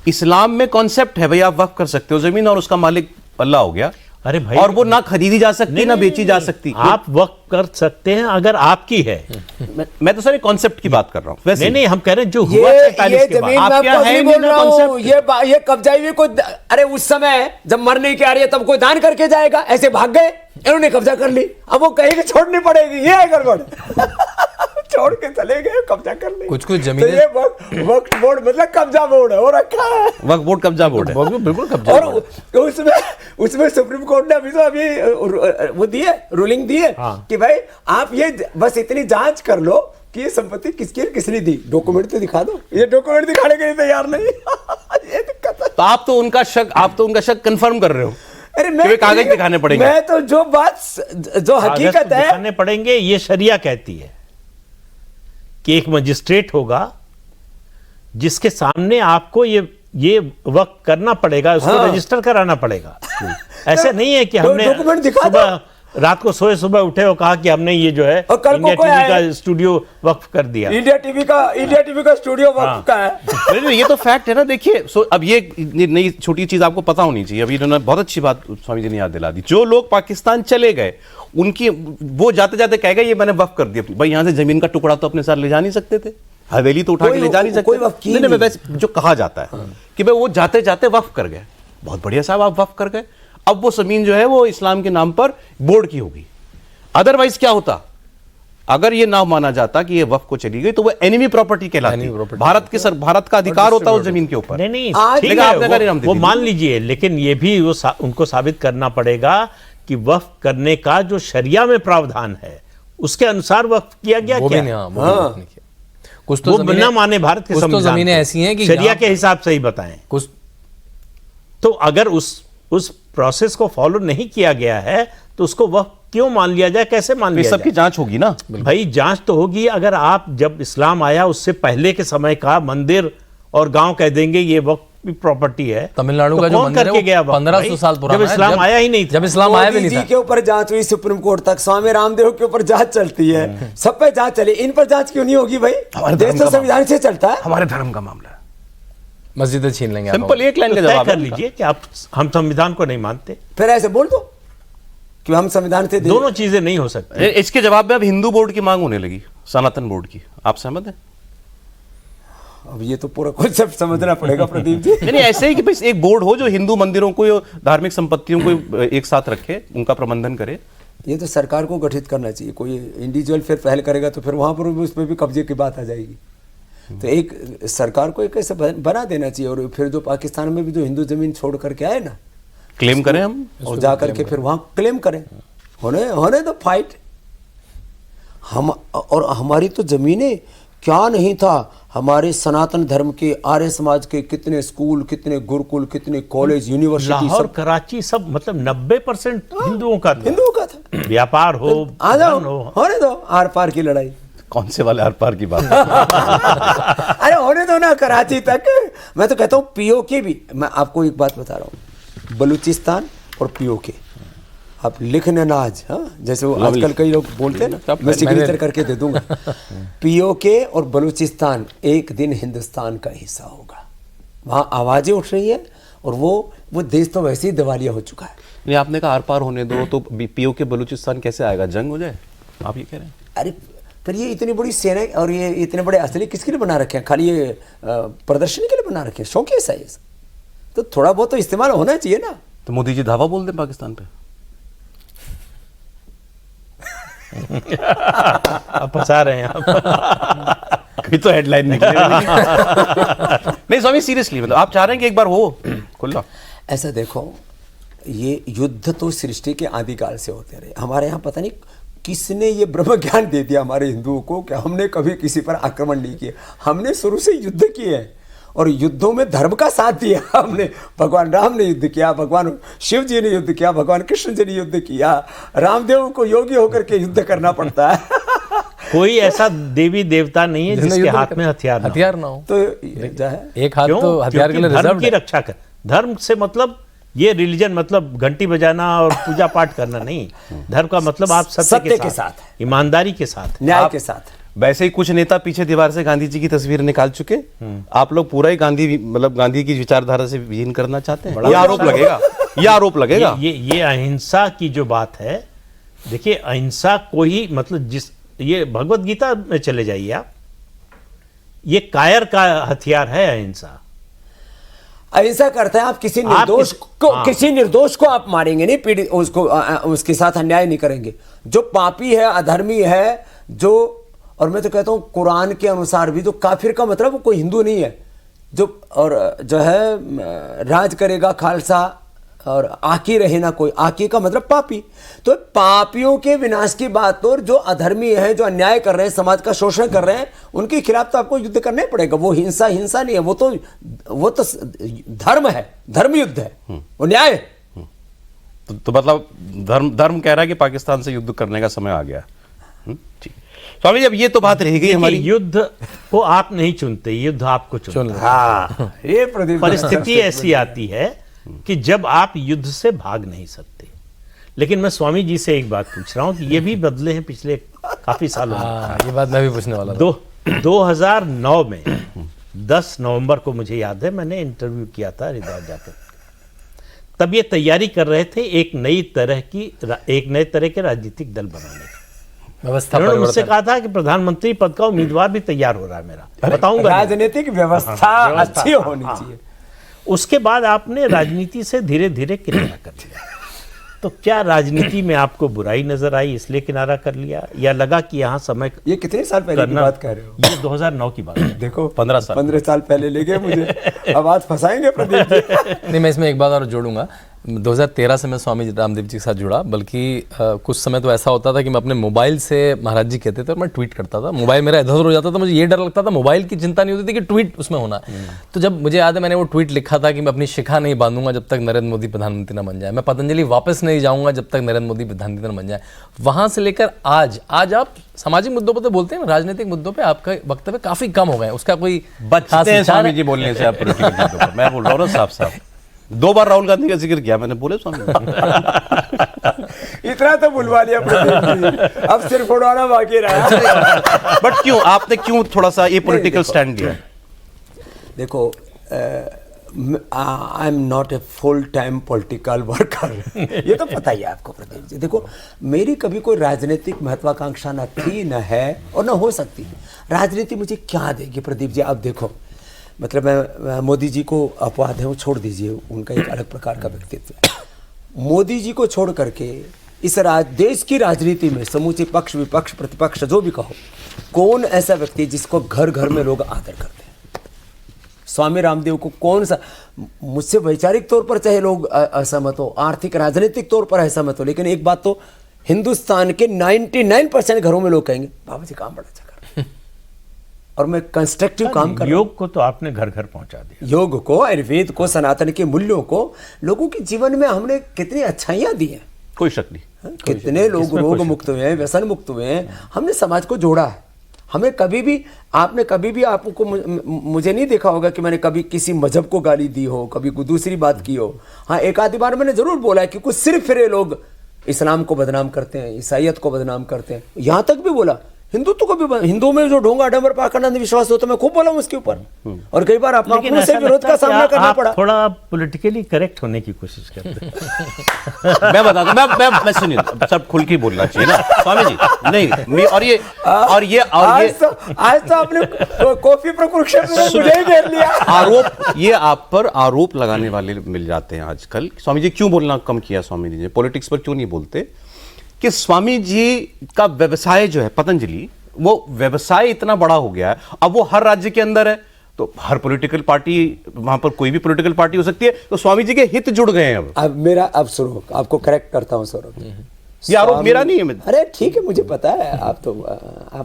इस्लाम में कॉन्सेप्ट है भाई, आप वक्फ कर सकते हो जमीन और उसका मालिक अल्लाह हो गया। अरे भाई, और वो ना खरीदी जा सकती ना बेची जा सकती। आप वक्फ कर सकते हैं अगर आपकी है। मैं तो सर कॉन्सेप्ट की बात कर रहा हूं। नहीं हम कह रहे हैं जो ये हुआ 47 के जमीन बाद। में आपके यहाँ आपको है नहीं नहीं बोल ना रहा हूँ, concept? ये कब्जाई हुई कोई, अरे उस समय जब मरने की आ रही है तब कोई दान करके जाएगा? ऐसे भाग गए, इन्होंने कब्जा कर ली, अब वो कहेंगे छोड़नी पड़ेगी, ये है गड़बड़। छोड़ के चले गए, कब्जा कर ली। कुछ जमीन, तो ये वक्फ बोर्ड मतलब कब्जा बोर्ड हो रखा है। वक्फ बोर्ड कब्जा बोर्ड है, बिल्कुल कब्जा। और उसमें सुप्रीम कोर्ट ने अभी वो दिए, रूलिंग दी है कि भाई आप ये बस इतनी जांच कर लो कि ये संपत्ति किसकी किसने दी, डॉक्यूमेंट तो दिखा दो। ये डॉक्यूमेंट दिखाने के लिए तैयार नहीं। ये दिक्कत है। तो आप तो उनका शक कंफर्म कर रहे हो। अरे मैं कागज दिखाने पड़ेंगे। मैं तो जो बात जो हकीकत है दिखाने पड़ेंगे। ये शरिया कहती है कि एक मजिस्ट्रेट होगा जिसके सामने आपको ये वक्त करना पड़ेगा, उसको रजिस्टर कराना पड़ेगा। ऐसे नहीं है कि हमने डॉक्यूमेंट दिखा सुबह रात को सोए सुबह उठे और कहा कि हमने ये जो है इंडिया टीवी का स्टूडियो वक्फ कर दिया। इंडिया टीवी का स्टूडियो वक्फ का है। ये तो फैक्ट है ना। देखिए अब ये नई छोटी चीज आपको पता होनी चाहिए। अभी इन्होंने बहुत अच्छी बात स्वामी जी ने याद दिला दी। जो लोग पाकिस्तान चले गए उनकी वो जाते जाते कह गए ये मैंने वक्फ कर दिया। भाई यहाँ से जमीन का टुकड़ा तो अपने साथ ले जा नहीं सकते थे, हवेली तो उठा के ले जा नहीं सकते। नहीं वैसे जो कहा जाता है कि भाई वो जाते जाते वक्फ कर गए। बहुत बढ़िया साहब, आप वक्फ कर गए। अब वो जमीन जो है वो इस्लाम के नाम पर बोर्ड की होगी। अदरवाइज क्या होता? अगर ये ना माना जाता कि ये वक्फ को चली गई तो वो एनिमी प्रॉपर्टी कहलाती। भारत का अधिकार होता है उस जमीन के ऊपर। नहीं ठीक है, वो मान लीजिए, लेकिन ये भी उनको साबित करना पड़ेगा कि वक्फ करने का जो शरिया में प्रावधान है उसके अनुसार वक्फ किया गया। वो क्या भी नहीं, कुछ तो वो न माने भारत के संविधान, जमीनें ऐसी हैं कि शरिया के हिसाब से ही बताएं कुछ। तो अगर उस प्रोसेस को फॉलो नहीं किया गया है तो उसको वक्फ क्यों मान लिया जाए, कैसे मान ये लिया सबकी जाए? जांच होगी ना। भाई जांच तो होगी। अगर आप जब इस्लाम आया उससे पहले के समय का मंदिर और गांव कह देंगे ये वक्फ की प्रॉपर्टी है, तमिलनाडु तो का जो कौन मंदिर है करके वो गया वक्फ? 1500 भाई, साल पुराना जब है, इस्लाम आया ही नहीं था। जब इस्लाम आया भी मोदी नहीं जी था। के ऊपर जांच हुई सुप्रीम कोर्ट तक, स्वामी रामदेव के ऊपर जांच चलती है, सब पे जांच चली, इन पर जांच क्यों नहीं होगी भाई? हमारे देश धर्म तो का संविधान से चलता है। हमारे धर्म का मामला है। मस्जिदें छीन लेंगे आप। सिंपल एक लाइन का तय जवाब कर है लीजिए कि आप हम संविधान को नहीं मानते। फिर ऐसे बोल दो कि हम संविधान से दोनों चीजें नहीं हो सकती। इसके जवाब में अब हिंदू बोर्ड की मांग होने लगी, सनातन बोर्ड की। आप सहमत हैं? अब ये तो पूरा कॉन्सेप्ट समझना पड़ेगा प्रदीप जी। नहीं ऐसे ही कि बस एक बोर्ड हो जो हिंदू मंदिरों को, धार्मिक संपत्तियों को एक साथ रखे, उनका प्रबंधन करे। ये तो सरकार को गठित करना चाहिए। कोई इंडिविजुअल फिर पहल करेगा तो फिर वहां पर भी उस पर भी कब्जे की बात आ जाएगी। तो एक सरकार को एक ऐसा बना देना चाहिए, और फिर जो पाकिस्तान में भी जो हिंदू जमीन छोड़ करके आए ना, क्लेम करें हम, और जा करके फिर वहां क्लेम करें, होने दो फाइट। हम और हमारी तो जमीनें क्या नहीं था, हमारे सनातन धर्म के, आर्य समाज के कितने स्कूल, कितने गुरुकुल, कितने कॉलेज, यूनिवर्सिटी, लाहौर सब कराची सब मतलब 90% हिंदुओं का था। हिंदुओं का था। व्यापार हो, आ जाओ, धन हो। होने दो आर पार की लड़ाई। कौन से वाले आर पार की बात? अरे होने दो ना कराची तक। मैं तो कहता हूँ पीओके भी। मैं आपको एक बात बता रहा हूँ, बलूचिस्तान और पीओके, आप लिखने ना आज, हाँ, जैसे वो आजकल कई लोग बोलते हैं ना, मैं सिग्नेचर करके दे दूंगा। पीओके और बलूचिस्तान एक दिन हिंदुस्तान का हिस्सा होगा। वहां आवाजें उठ रही है, और वो देश तो वैसे ही दिवालिया हो चुका है। नहीं, आपने कहा आर पार होने दो, तो पीओके बलूचिस्तान कैसे आएगा? जंग हो जाए, आप ये कह रहे हैं? अरे फिर ये इतनी बड़ी सेना और ये इतने बड़े असली किसके लिए बना रखे हैं? खाली ये प्रदर्शनी के लिए बना रखे हैं? शौकिया सा ये, तो थोड़ा बहुत तो इस्तेमाल होना चाहिए ना। तो मोदी जी धावा बोल दें पाकिस्तान पे? आप फंसा रहे हैं आप। कोई तो हेडलाइन निकले। नहीं स्वामी, सीरियसली, मतलब आप चाह रहे हैं कि एक बार हो खुला? ऐसा देखो, ये युद्ध तो सृष्टि के आदिकाल से होते रहे। हमारे यहाँ पता नहीं किसने ये ब्रह्म ज्ञान दे दिया हमारे हिंदुओं को कि हमने कभी किसी पर आक्रमण नहीं किया। हमने शुरू से युद्ध किए हैं, और युद्धों में धर्म का साथ दिया हमने। भगवान राम ने युद्ध किया, भगवान शिव जी ने युद्ध किया, भगवान कृष्ण जी ने युद्ध किया, रामदेव को योगी होकर के युद्ध करना पड़ता है। कोई ऐसा देवी देवता नहीं है जिसके हाथ में हथियार ना हो। तो जो है, एक हाथ क्यों? तो हथियार के लिए क्योंकि धर्म रिजर्व की रक्षा कर। धर्म से मतलब ये रिलीजन मतलब घंटी बजाना और पूजा पाठ करना नहीं। धर्म का मतलब आप सत्य के साथ, ईमानदारी के साथ, न्याय के साथ। वैसे ही कुछ नेता पीछे दीवार से गांधी जी की तस्वीर निकाल चुके, आप लोग पूरा ही गांधी की विचारधारा से विहीन करना चाहते हैं? ये आरोप लगेगा, ये आरोप लगेगा। ये अहिंसा की जो बात है, देखिए अहिंसा को ही मतलब ये भगवत गीता में चले जाइए आप, ये कायर का हथियार है अहिंसा। अहिंसा करते हैं आप किसी निर्दोष को, किसी निर्दोष को आप मारेंगे नहीं, पीड़ित उसको उसके साथ अन्याय नहीं करेंगे। जो पापी है, अधर्मी है, जो, और मैं तो कहता हूं कुरान के अनुसार भी जो काफिर का मतलब वो कोई हिंदू नहीं है, जो और जो है राज करेगा खालसा और आकी रहे ना कोई, आकी का मतलब पापी। तो पापियों के विनाश की बात, और जो अधर्मी है, जो अन्याय कर रहे हैं, समाज का शोषण कर रहे हैं, उनके खिलाफ तो आपको युद्ध करना ही पड़ेगा। वो हिंसा नहीं है, वो तो धर्म है, धर्म युद्ध है, वो न्याय है। तो मतलब धर्म कह रहा है कि पाकिस्तान से युद्ध करने का समय आ गया। ठीक स्वामी जी, अब ये तो बात रह गई हमारी। युद्ध को आप नहीं चुनते, युद्ध आपको चुनता है। हाँ, ये प्रदीप, परिस्थिति ऐसी आती है कि जब आप युद्ध से भाग नहीं सकते। लेकिन मैं स्वामी जी से एक बात पूछ रहा हूं कि ये भी बदले हैं पिछले काफी सालों में। ये बात मैं भी पूछने वाला था। 2009 में 10 नवंबर को मुझे याद है, मैंने इंटरव्यू किया था हरिद्वार जाकर। तब ये तैयारी कर रहे थे एक नए तरह के राजनीतिक दल बनाने की व्यवस्था। उन्होंने मुझसे कहा था कि प्रधानमंत्री पद का उम्मीदवार भी तैयार हो रहा है मेरा, बताऊंगा। राजनीतिक व्यवस्था अच्छी होनी चाहिए। उसके बाद आपने राजनीति से धीरे धीरे किनारा कर लिया। तो क्या राजनीति में आपको बुराई नजर आई इसलिए किनारा कर लिया, या लगा कि यहाँ समय? ये कितने साल पहले की बात कह रहे हो? ये 2009 की बात है। देखो 15 साल पहले ले गए मुझे। अब आज फंसाएंगे प्रदीप जी। नहीं, मैं इसमें एक बात और जोड़ूंगा। 2013 से मैं स्वामी रामदेव जी के साथ जुड़ा, बल्कि कुछ समय तो ऐसा होता था कि मैं अपने मोबाइल से, महाराज जी कहते थे, और मैं ट्वीट करता था। मोबाइल मेरा इधर उधर हो जाता था, मुझे ये डर लगता था, मोबाइल की चिंता नहीं होती थी कि ट्वीट उसमें होना। तो जब मुझे याद है मैंने वो ट्वीट लिखा था कि मैं अपनी शिखा नहीं बांधूंगा जब तक नरेंद्र मोदी प्रधानमंत्री न बन जाए, मैं पतंजलि वापस नहीं जाऊंगा जब तक नरेंद्र मोदी प्रधानमंत्री न बन जाए। वहां से लेकर आज आप सामाजिक मुद्दों पर तो बोलते हैं, राजनीतिक मुद्दों पे आपका वक्तव्य काफी कम हो गए, उसका कोई बचते हैं स्वामी जी बोलने से आप पॉलिटिकल मुद्दों पर। मैं बोल रहा हूँ ना साफ साफ, 2 बार राहुल गांधी का जिक्र किया मैंने, बोले स्वामी इतना तो बुलवा लिया प्रदीप जी, अब सिर्फ उड़ाना बाकी रहा। बट क्यों आपने क्यों थोड़ा सा ये पॉलिटिकल स्टैंड लिया? देखो, I am not a full time political worker, ये तो पता ही है आपको प्रदीप जी। देखो, मेरी कभी कोई राजनीतिक महत्वाकांक्षा न थी, न है और न हो सकती। राजनीति मुझे क्या देगी प्रदीप जी? आप देखो, मतलब मैं मोदी जी को अपवाद है वो छोड़ दीजिए, उनका एक अलग प्रकार का व्यक्तित्व है। मोदी जी को छोड़ करके इस देश की राजनीति में समूचे पक्ष विपक्ष प्रतिपक्ष जो भी कहो, कौन ऐसा व्यक्ति जिसको घर घर में लोग आदर करते हैं? स्वामी रामदेव को कौन सा, मुझसे वैचारिक तौर पर चाहे लोग असहमत हो, आर्थिक राजनीतिक तौर पर असहमत हो, लेकिन एक बात तो हिंदुस्तान के 99% घरों में लोग कहेंगे बाबा जी काम बड़ा अच्छा कर, और मैं कंस्ट्रक्टिव काम कर। योग को तो आपने घर घर पहुंचा दिया, योग को, आयुर्वेद को, सनातन के मूल्यों को लोगों के जीवन में हमने कितनी अच्छाइयां दी हैं, कोई शक नहीं। कितने लोग रोग मुक्त हुए हैं, व्यसन मुक्त हुए हैं, हमने समाज को जोड़ा है। हमें कभी भी, आपने कभी भी, आपको मुझे नहीं देखा होगा कि मैंने कभी किसी मजहब को गाली दी हो, कभी कोई दूसरी बात की हो। हाँ, एक आधी बार मैंने जरूर बोला है कि कुछ सिर्फ फिरे लोग इस्लाम को बदनाम करते हैं, ईसाइयत को बदनाम करते हैं, यहां तक भी बोला हिंदुत्व को भी, हिंदुओं में जो ढोंगा डंबर पाखंड विश्वास होता है, मैं खूब बोला हूं उसके ऊपर, और कई बार अपनों से विरोध का सामना करना पड़ा। थोड़ा पॉलिटिकली करेक्ट होने की कोशिश करते हैं। मैं बताता हूं, मैं सुनिए, सब खुल के बोलना चाहिए ना स्वामी जी। नहीं, और ये आज तो आपने कॉफी पर कुरुक्षेत्र में मुझे ही घेर लिया। आरोप, ये आप पर आरोप लगाने वाले मिल जाते हैं आजकल। स्वामी जी क्यों बोलना कम किया? स्वामी जी पॉलिटिक्स पर क्यों नहीं बोलते? कि स्वामी जी का व्यवसाय जो है पतंजलि, वो व्यवसाय इतना बड़ा हो गया है, अब वो हर राज्य के अंदर है, तो हर पॉलिटिकल पार्टी, वहां पर कोई भी पॉलिटिकल पार्टी हो सकती है, तो स्वामी जी के हित जुड़ गए हैं। अब सुनो, आपको करेक्ट करता हूं सौरभ, ये आरोप मेरा नहीं है। अरे ठीक है, मुझे पता है, आप तो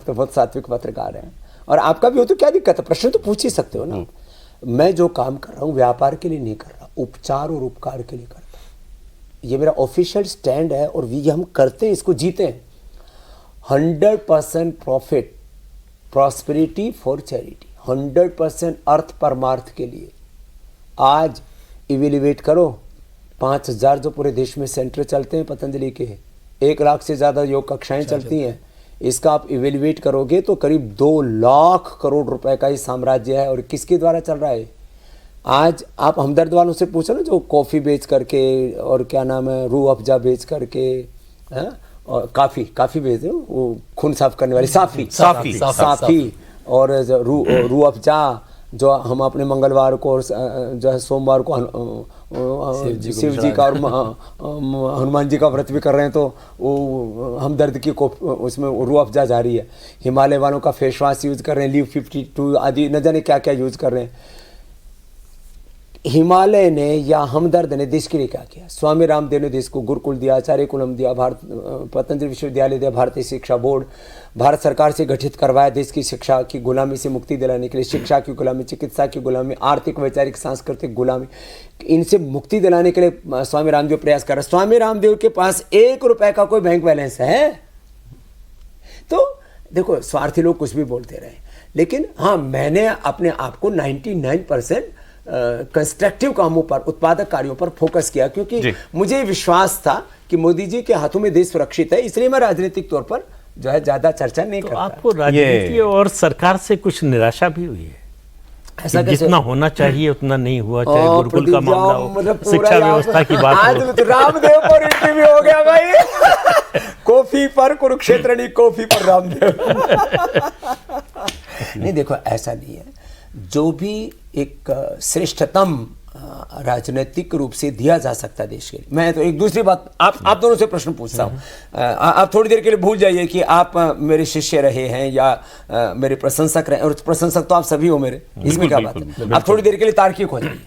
बहुत सात्विक पत्रकार हैं, और आपका भी हो तो क्या दिक्कत है, प्रश्न तो पूछ ही सकते हो ना। मैं जो काम कर रहा हूं व्यापार के लिए नहीं कर रहा, उपचार और उपकार के लिए करता हूं। ये मेरा ऑफिशियल स्टैंड है, और ये हम करते हैं, इसको जीते हैं। 100% प्रॉफिट, प्रॉस्पेरिटी फॉर चैरिटी, 100% अर्थ परमार्थ के लिए। आज इवेल्युएट करो, 5000 जो पूरे देश में सेंटर चलते हैं पतंजलि के, 1 लाख से ज़्यादा योग कक्षाएं चलती हैं, इसका आप इवेल्युएट करोगे तो करीब 2 लाख करोड़ रुपए का ही साम्राज्य है। और किसके द्वारा चल रहा है? आज आप हमदर्द वालों से पूछो ना, जो कॉफ़ी बेच करके और क्या नाम है, रूह अफ़ज़ा बेच करके, है, और काफ़ी बेच दो, वो खून साफ करने वाली साफ़ी और रूह अफ़ज़ा जो हम अपने मंगलवार को और जो है सोमवार को शिव जी का और हनुमान जी का व्रत भी कर रहे हैं, तो वो हमदर्द की उसमें रूह अफ़ज़ा जारी है। हिमालय वालों का फेस वॉश यूज़ कर रहे हैं, लीव 52 आदि न जाने क्या क्या यूज़ कर रहे हैं। हिमालय ने या हमदर्द ने देश के लिए क्या किया? स्वामी रामदेव ने देश को गुरुकुल दिया, आचार्य कुलम दिया, पतंजलि विश्वविद्यालय दिया, भारतीय शिक्षा बोर्ड, भारत सरकार से गठित करवाया देश की शिक्षा की गुलामी से मुक्ति दिलाने के लिए, शिक्षा की गुलामी, चिकित्सा की गुलामी, आर्थिक वैचारिक सांस्कृतिक गुलामी, इनसे मुक्ति दिलाने के लिए स्वामी रामदेव प्रयास कर रहे हैं। स्वामी रामदेव के पास 1 रुपए का कोई बैंक बैलेंस है? तो देखो, स्वार्थी लोग कुछ भी बोलते रहे, लेकिन हाँ, मैंने अपने आप को 99% कंस्ट्रक्टिव कामों पर, उत्पादक कार्यों पर फोकस किया, क्योंकि मुझे विश्वास था कि मोदी जी के हाथों में देश सुरक्षित है, इसलिए मैं राजनीतिक तौर पर जो है ज्यादा चर्चा नहीं करता। आपको राजनीति और सरकार से कुछ निराशा भी हुई है? ऐसा जितना होना चाहिए उतना नहीं हुआ, चाहे गुरुकुल का मामला हो, मतलब शिक्षा व्यवस्था की बात हो। तो रामदेव पर इंटरव्यू हो गया भाई। कॉफी पर कुरुक्षेत्र नहीं, कॉफी पर रामदेव। नहीं, देखो ऐसा नहीं है, जो भी एक श्रेष्ठतम राजनीतिक रूप से दिया जा सकता है देश के लिए। मैं तो एक दूसरी बात आप दोनों से प्रश्न पूछता हूँ, आप थोड़ी देर के लिए भूल जाइए कि आप मेरे शिष्य रहे हैं या मेरे प्रशंसक रहे, और प्रशंसक तो आप सभी हो मेरे, इसमें क्या बात है। आप थोड़ी देर के लिए तार्किक हो जाइए।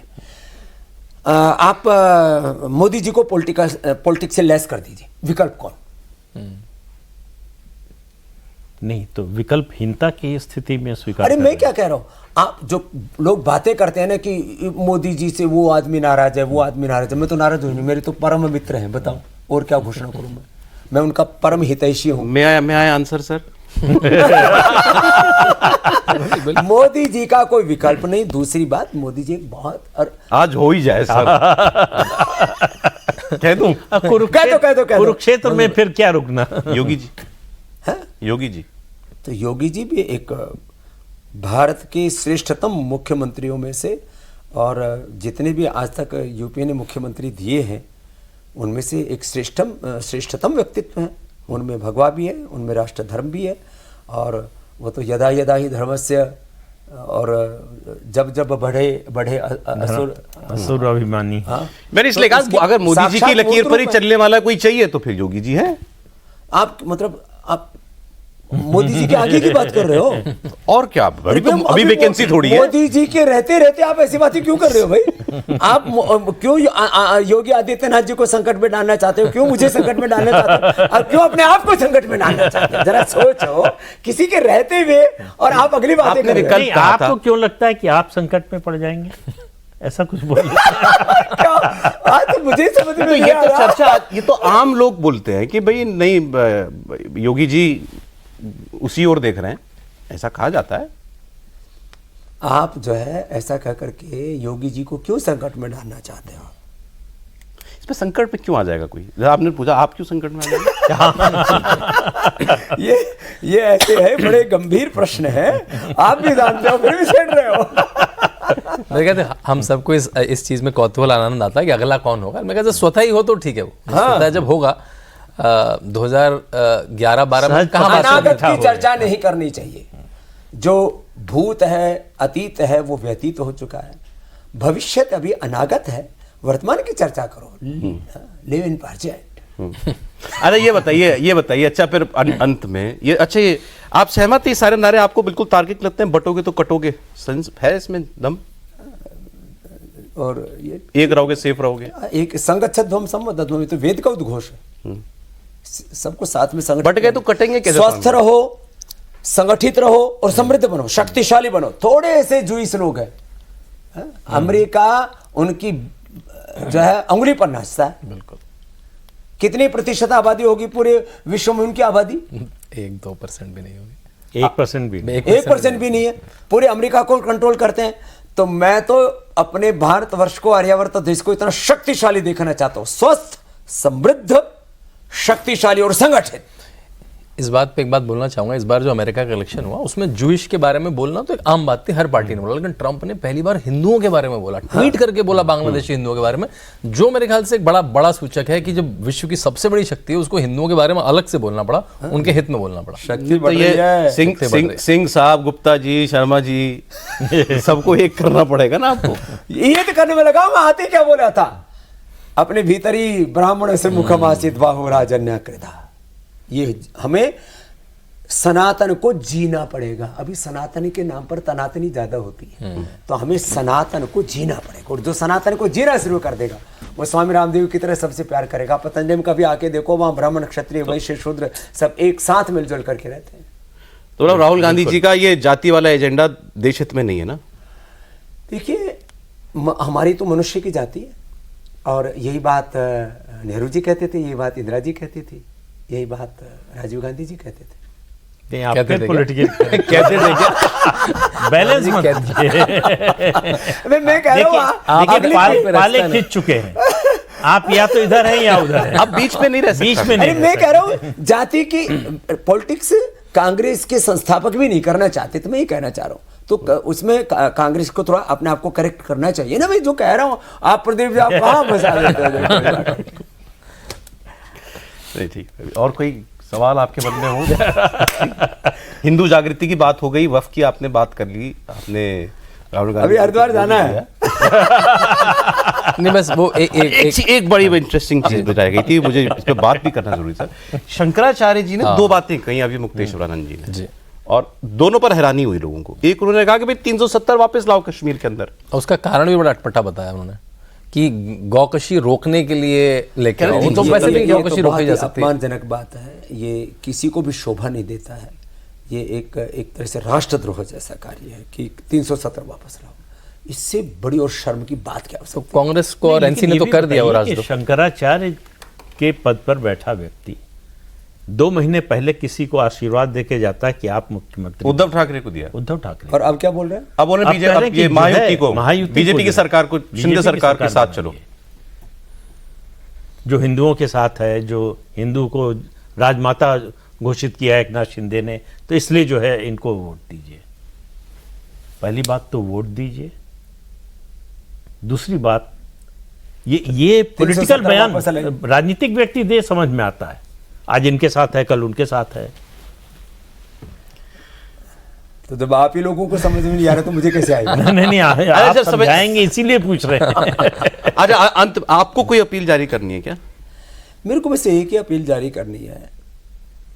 आप मोदी जी को पॉलिटिक्स से लेस कर दीजिए, विकल्प कौन? नहीं तो विकल्पहीनता की स्थिति में स्वीकार अरे कर मैं रहे क्या कह रहा हूं, आप जो लोग बातें करते हैं ना कि मोदी जी से वो आदमी नाराज है, वो आदमी नाराज है, मैं तो नाराज हूं नहीं, मेरे तो परम मित्र हैं, बताओ और क्या घोषणा करूं मैं उनका परम हितैषी हूं। मैं आया आंसर सर। मोदी जी का कोई विकल्प नहीं। दूसरी बात, मोदी जी एक बहुत आज हो ही जाए सर। कह दूं? कह दो। कुरुक्षेत्र में फिर क्या रुकना। योगी जी, हैं? योगी जी तो योगी जी भी एक भारत के श्रेष्ठतम मुख्यमंत्रियों में से, और जितने भी आज तक यूपी ने मुख्यमंत्री दिए हैं उनमें से एक श्रेष्ठतम व्यक्तित्व है। उनमें भगवा भी है, उनमें राष्ट्र धर्म भी है, और वो तो यदा यदा ही धर्मस्य, और जब बढ़े असुर अभिमानी। हाँ, मैंने इसलिए तो कहा उसके अगर मोदी जी की साक्षात लकीर पर ही मूर्त रूप चलने वाला कोई चाहिए तो फिर योगी जी हैं। आप मतलब आप मोदी जी के आगे की बात कर रहे हो? और क्या, अभी वैकेंसी थोड़ी है। मोदी जी के रहते आप ऐसी बातें क्यों कर रहे हो भाई? आप क्यों योगी आदित्यनाथ जी को संकट में डालना चाहते हो? क्यों मुझे संकट में डालना चाहते हो? और क्यों अपने आप को संकट में डालना चाहते हो? जरा सोचो, किसी के रहते हुए और आप अगली बातें कर रहे हो। नहीं, आपको क्यों लगता है कि आप संकट में पड़ जाएंगे? ऐसा कुछ बोलिए। तो मुझे समझ में तो ये तो चर्चा, ये तो आम लोग बोलते हैं कि भाई नहीं, योगी जी उसी ओर देख रहे हैं, ऐसा कहा जाता है। आप जो है ऐसा कह करके योगी जी को क्यों संकट में डालना चाहते हो? इस पे संकट में क्यों आ जाएगा कोई? जब आपने पूछा आप क्यों संकट में आ जाएंगे? ये ऐसे है, बड़े गंभीर प्रश्न है, आप भी जानते हो फिर भी छेड़ रहे हो। मैं कहते हम सबको इस चीज में कौतूहल आनंद आता है कि अगला कौन होगा। मैं कहते स्वतः ही हो तो ठीक है, वो स्वतः जब होगा 2011-12 में कहाँ अनागत की चर्चा नहीं करनी चाहिए। जो भूत है, अतीत है, वो व्यतीत हो चुका है। भविष्य अभी अनागत है, वर्तमान की चर्चा करो, लिव इन प्रेजेंट। अरे ये बताइए अच्छा फिर अंत में ये, अच्छा ये आप सहमत हैं? ये सारे नारे आपको बिल्कुल तार्किक लगते हैं? बटोगे तो कटोगे, सेंस है इसमें दम? और ये एक रहोगे सेफ रहोगे, एक संगच्छध्वम सम्मदध्वम, तो वेद का उद्घोष है। सबको साथ में संगठित, बट गए तो कटेंगे कैसे? स्वस्थ रहो, संगठित रहो और समृद्ध बनो, शक्तिशाली बनो। थोड़े ऐसे जुइस लोग हैं, अमेरिका उनकी जो है अंगुली पर नाचता है। बिल्कुल। कितनी प्रतिशत आबादी होगी पूरे विश्व में उनकी आबादी? 1-2% भी नहीं होगी। 1% भी नहीं। 1% भी नहीं है। पूरे अमेरिका को कंट्रोल करते हैं। तो मैं तो अपने भारतवर्ष को, आर्यावर्त देश को इतना शक्तिशाली देखना चाहता हूं, स्वस्थ, समृद्ध, शक्तिशाली और संगठित। इस बात पे एक बात बोलना चाहूंगा, इस बार जो अमेरिका का इलेक्शन हुआ उसमें जूइश के बारे में बोलना तो एक आम बात थी, हर पार्टी ने बोला, लेकिन ट्रंप ने पहली बार हिंदुओं के बारे में बोला, ट्वीट करके बोला बांग्लादेशी हिंदुओं के बारे में, जो मेरे ख्याल से एक बड़ा सूचक है कि जब विश्व की सबसे बड़ी शक्ति है उसको हिंदुओं के बारे में अलग से बोलना पड़ा, उनके हित में बोलना पड़ा। शक्ति तो ये सिंह साहब, गुप्ता जी, शर्मा जी, सबको एक करना पड़ेगा ना आपको। ये तो करने में लगा। मैं आते क्या बोला था, अपने भीतरी ब्राह्मण से मुखम आसित बाहु राजन्या कृता। ये हमें सनातन को जीना पड़ेगा। अभी सनातनी के नाम पर तनातनी ज्यादा होती है, तो हमें सनातन को जीना पड़ेगा। और जो सनातन को जीना शुरू कर देगा वो स्वामी रामदेव की तरह सबसे प्यार करेगा। पतंजलि में कभी आके देखो, वहां ब्राह्मण, क्षत्रिय, वैश्य, शूद्र सब एक साथ मिलजुल करके रहते हैं। तो राहुल गांधी जी का ये जाति वाला एजेंडा देश हित में नहीं है ना? देखिए, हमारी तो मनुष्य की जाति है, और यही बात नेहरू जी कहते थे, यही बात इंदिरा जी कहती थी, यही बात राजीव गांधी जी कहते थे। आप फिर पॉलिटिकल कहते थे क्या? बैलेंस मत मैं कह रहा हूँ पाले खींच चुके हैं आप, या तो इधर हैं या उधर हैं, अब बीच में नहीं रह सकते। बीच में नहीं। मैं कह रहा हूँ जाति की पॉलिटिक्स कांग्रेस के संस्थापक भी नहीं करना चाहते, तो मैं ये कहना चाह रहा हूँ। तो उसमें कांग्रेस को थोड़ा अपने आप को करेक्ट करना चाहिए ना। मैं जो कह रहा हूँ, आप प्रदीप जी, आप कहाँ फंसा देते हो? नहीं, ठीक। और कोई सवाल आपके मन में हो? हिंदू जागृति की बात हो गई, वफ की आपने बात कर ली, आपने राहुल गांधी, अभी हरिद्वार जाना है। नहीं, बस वो एक बड़ी इंटरेस्टिंग चीज बताई गई थी, मुझे इस पे बात भी करना जरूरी था। शंकराचार्य जी ने दो बातें कही अभी मुक्तेश्वरानंद जी ने, और दोनों पर हैरानी हुई लोगों को। एक, उन्होंने कहा कि भाई 370 वापस लाओ कश्मीर के अंदर, उसका कारण भी बड़ा अटपटा बताया उन्होंने कि गौकशी रोकने के लिए लेकर आओ, तो ये- वैसे भी ये गौकशी तो रोकी बहुत जा ही सकती है। अपमानजनक बात है, ये किसी को भी शोभा नहीं देता है। ये एक तरह से राष्ट्रद्रोह जैसा कार्य है कि 370 वापस लाओ। इससे बड़ी और शर्म की बात क्या हो तो सकती कांग्रेस को और नहीं, एनसी ने लेकिन तो ये कर भी दिया वो बताइए कि राजद्रोह। शंकराचार्य के पद पर बैठा व्यक्ति 2 महीने पहले किसी को आशीर्वाद देके जाता है कि आप मुख्यमंत्री। उद्धव ठाकरे को दिया। उद्धव ठाकरे और अब क्या बोल रहे हैं? अब बोले आप बीजेपी, कह रहे अब हैं ये कि महायुति को, महायुति बीजेपी की को सरकार को, बीजेपी शिंदे की सरकार के साथ बनाइए। चलो। जो हिंदुओं के साथ है, जो हिंदू को राजमाता घोषित किया है एकनाथ शिंदे ने, तो इसलिए जो है इनको वोट दीजिए। पहली बात तो वोट दीजिए। दूसरी बात, ये पॉलिटिकल 370 बयान वापस ले। राजनीतिक व्यक्ति दे समझ में आता है, आज इनके साथ है कल उनके साथ है। तो जब आप ही लोगों को समझ में नहीं आ रहा तो मुझे कैसे आएगा? नहीं आप अच्छा, समझाएंगे इसीलिए पूछ रहे हैं। अच्छा, अंत आपको कोई अपील जारी करनी है क्या, मेरे को बस एक ही अपील जारी करनी है।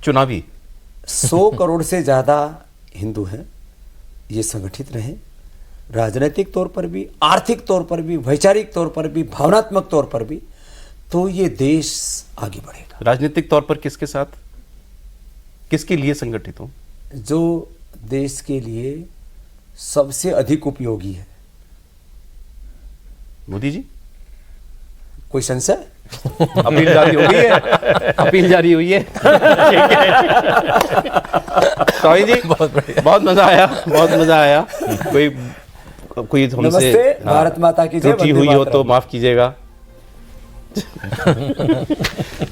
चुनावी? 100 करोड़ से ज़्यादा हिंदू हैं, ये संगठित रहें, राजनीतिक तौर पर भी, आर्थिक तौर पर भी, वैचारिक तौर पर भी, भावनात्मक तौर पर भी, तो ये देश आगे बढ़ेगा। राजनीतिक तौर पर किसके साथ, किसके लिए संगठित हो? जो देश के लिए सबसे अधिक उपयोगी है। मोदी जी? कोई संशय? अपील जारी हो गई है, अपील जारी हुई है। स्वामी जी, बहुत मजा आया, बहुत मजा आया। कोई हमसे नमस्ते, भारत माता की जय, त्रुटि वंदे हुई हो मातरम। तो माफ कीजिएगा।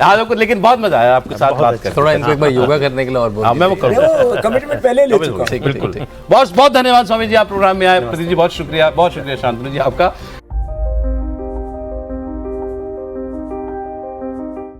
आज आपको लेकिन बहुत मजा आया आपके साथ बात करके। थोड़ा इनको एक बार योगा करने के लिए और बोल हाँ, मैं वो दीजिए। करूँगा। वो कमिटमेंट पहले ले चुका हूं। बिल्कुल। बहुत बहुत धन्यवाद स्वामी जी, आप प्रोग्राम में आए। प्रदीप जी बहुत शुक्रिया, बहुत शुक्रिया। शांतनु जी आपका।